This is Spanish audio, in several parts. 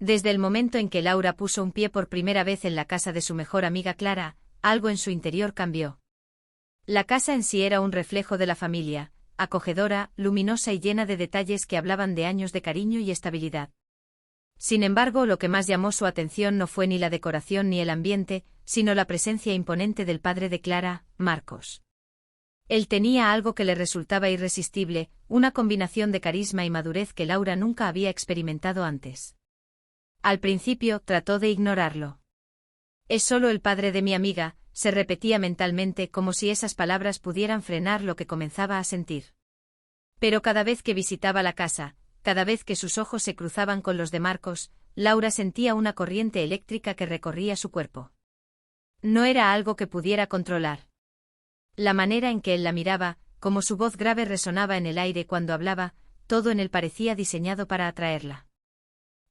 Desde el momento en que Laura puso un pie por primera vez en la casa de su mejor amiga Clara, algo en su interior cambió. La casa en sí era un reflejo de la familia, acogedora, luminosa y llena de detalles que hablaban de años de cariño y estabilidad. Sin embargo, lo que más llamó su atención no fue ni la decoración ni el ambiente, sino la presencia imponente del padre de Clara, Marcos. Él tenía algo que le resultaba irresistible, una combinación de carisma y madurez que Laura nunca había experimentado antes. Al principio, trató de ignorarlo. «Es solo el padre de mi amiga», se repetía mentalmente como si esas palabras pudieran frenar lo que comenzaba a sentir. Pero cada vez que visitaba la casa, cada vez que sus ojos se cruzaban con los de Marcos, Laura sentía una corriente eléctrica que recorría su cuerpo. No era algo que pudiera controlar. La manera en que él la miraba, como su voz grave resonaba en el aire cuando hablaba, todo en él parecía diseñado para atraerla.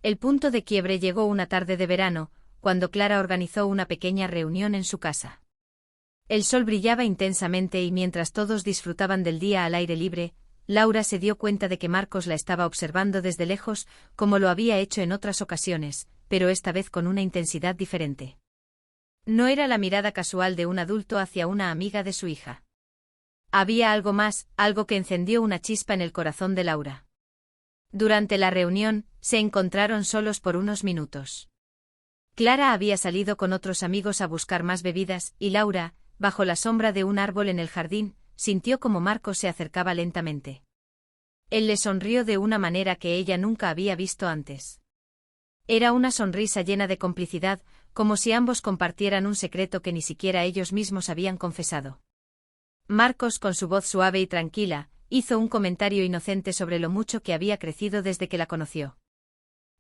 El punto de quiebre llegó una tarde de verano, cuando Clara organizó una pequeña reunión en su casa. El sol brillaba intensamente y mientras todos disfrutaban del día al aire libre, Laura se dio cuenta de que Marcos la estaba observando desde lejos, como lo había hecho en otras ocasiones, pero esta vez con una intensidad diferente. No era la mirada casual de un adulto hacia una amiga de su hija. Había algo más, algo que encendió una chispa en el corazón de Laura. Durante la reunión, se encontraron solos por unos minutos. Clara había salido con otros amigos a buscar más bebidas, y Laura, bajo la sombra de un árbol en el jardín, sintió como Marcos se acercaba lentamente. Él le sonrió de una manera que ella nunca había visto antes. Era una sonrisa llena de complicidad, como si ambos compartieran un secreto que ni siquiera ellos mismos habían confesado. Marcos, con su voz suave y tranquila, hizo un comentario inocente sobre lo mucho que había crecido desde que la conoció.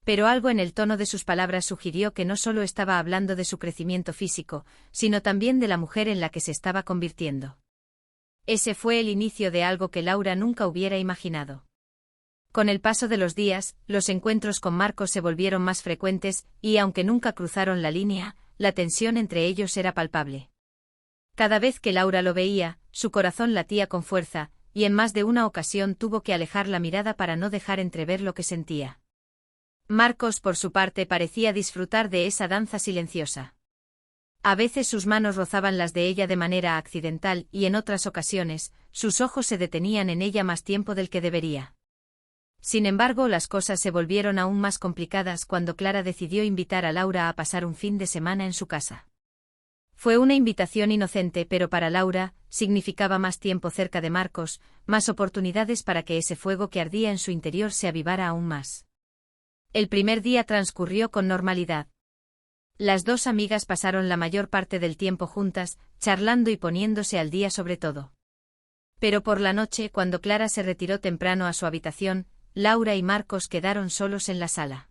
Pero algo en el tono de sus palabras sugirió que no solo estaba hablando de su crecimiento físico, sino también de la mujer en la que se estaba convirtiendo. Ese fue el inicio de algo que Laura nunca hubiera imaginado. Con el paso de los días, los encuentros con Marcos se volvieron más frecuentes y, aunque nunca cruzaron la línea, la tensión entre ellos era palpable. Cada vez que Laura lo veía, su corazón latía con fuerza, y en más de una ocasión tuvo que alejar la mirada para no dejar entrever lo que sentía. Marcos, por su parte, parecía disfrutar de esa danza silenciosa. A veces sus manos rozaban las de ella de manera accidental y en otras ocasiones, sus ojos se detenían en ella más tiempo del que debería. Sin embargo, las cosas se volvieron aún más complicadas cuando Clara decidió invitar a Laura a pasar un fin de semana en su casa. Fue una invitación inocente, pero para Laura, significaba más tiempo cerca de Marcos, más oportunidades para que ese fuego que ardía en su interior se avivara aún más. El primer día transcurrió con normalidad. Las dos amigas pasaron la mayor parte del tiempo juntas, charlando y poniéndose al día sobre todo. Pero por la noche, cuando Clara se retiró temprano a su habitación, Laura y Marcos quedaron solos en la sala.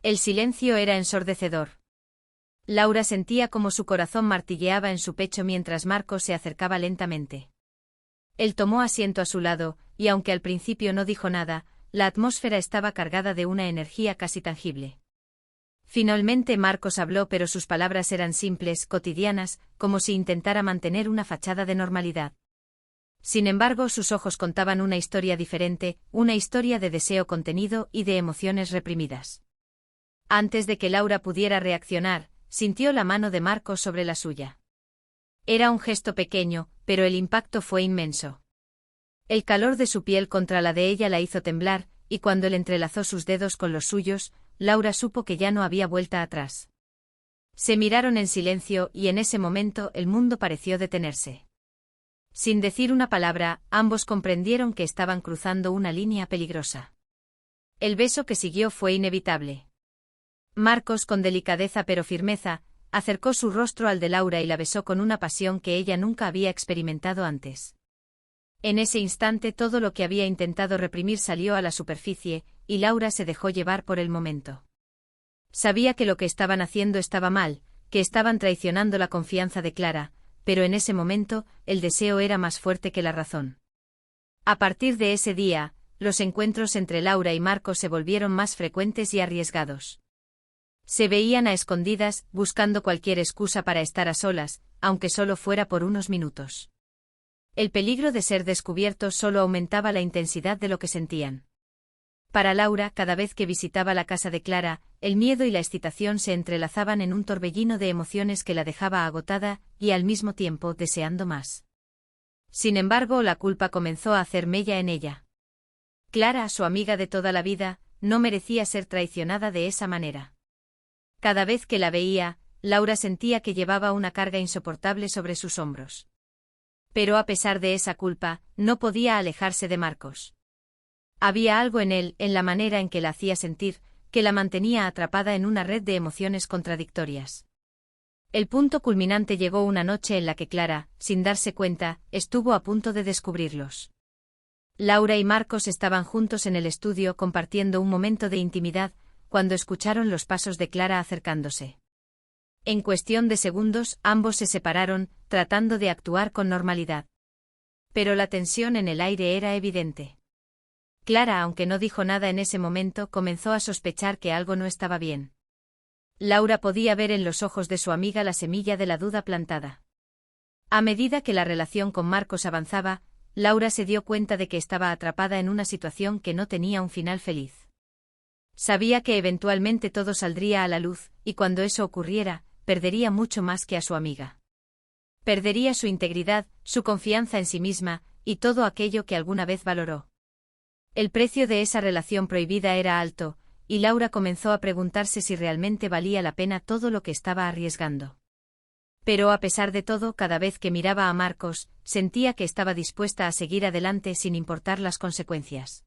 El silencio era ensordecedor. Laura sentía como su corazón martilleaba en su pecho mientras Marcos se acercaba lentamente. Él tomó asiento a su lado, y aunque al principio no dijo nada, la atmósfera estaba cargada de una energía casi tangible. Finalmente Marcos habló, pero sus palabras eran simples, cotidianas, como si intentara mantener una fachada de normalidad. Sin embargo, sus ojos contaban una historia diferente, una historia de deseo contenido y de emociones reprimidas. Antes de que Laura pudiera reaccionar, sintió la mano de Marcos sobre la suya. Era un gesto pequeño, pero el impacto fue inmenso. El calor de su piel contra la de ella la hizo temblar, y cuando él entrelazó sus dedos con los suyos, Laura supo que ya no había vuelta atrás. Se miraron en silencio y en ese momento el mundo pareció detenerse. Sin decir una palabra, ambos comprendieron que estaban cruzando una línea peligrosa. El beso que siguió fue inevitable. Marcos, con delicadeza pero firmeza, acercó su rostro al de Laura y la besó con una pasión que ella nunca había experimentado antes. En ese instante todo lo que había intentado reprimir salió a la superficie, y Laura se dejó llevar por el momento. Sabía que lo que estaban haciendo estaba mal, que estaban traicionando la confianza de Clara, pero en ese momento, el deseo era más fuerte que la razón. A partir de ese día, los encuentros entre Laura y Marcos se volvieron más frecuentes y arriesgados. Se veían a escondidas, buscando cualquier excusa para estar a solas, aunque solo fuera por unos minutos. El peligro de ser descubiertos solo aumentaba la intensidad de lo que sentían. Para Laura, cada vez que visitaba la casa de Clara, el miedo y la excitación se entrelazaban en un torbellino de emociones que la dejaba agotada y al mismo tiempo deseando más. Sin embargo, la culpa comenzó a hacer mella en ella. Clara, su amiga de toda la vida, no merecía ser traicionada de esa manera. Cada vez que la veía, Laura sentía que llevaba una carga insoportable sobre sus hombros. Pero a pesar de esa culpa, no podía alejarse de Marcos. Había algo en él, en la manera en que la hacía sentir, que la mantenía atrapada en una red de emociones contradictorias. El punto culminante llegó una noche en la que Clara, sin darse cuenta, estuvo a punto de descubrirlos. Laura y Marcos estaban juntos en el estudio compartiendo un momento de intimidad, cuando escucharon los pasos de Clara acercándose. En cuestión de segundos, ambos se separaron, tratando de actuar con normalidad. Pero la tensión en el aire era evidente. Clara, aunque no dijo nada en ese momento, comenzó a sospechar que algo no estaba bien. Laura podía ver en los ojos de su amiga la semilla de la duda plantada. A medida que la relación con Marcos avanzaba, Laura se dio cuenta de que estaba atrapada en una situación que no tenía un final feliz. Sabía que eventualmente todo saldría a la luz, y cuando eso ocurriera, perdería mucho más que a su amiga. Perdería su integridad, su confianza en sí misma, y todo aquello que alguna vez valoró. El precio de esa relación prohibida era alto, y Laura comenzó a preguntarse si realmente valía la pena todo lo que estaba arriesgando. Pero a pesar de todo, cada vez que miraba a Marcos, sentía que estaba dispuesta a seguir adelante sin importar las consecuencias.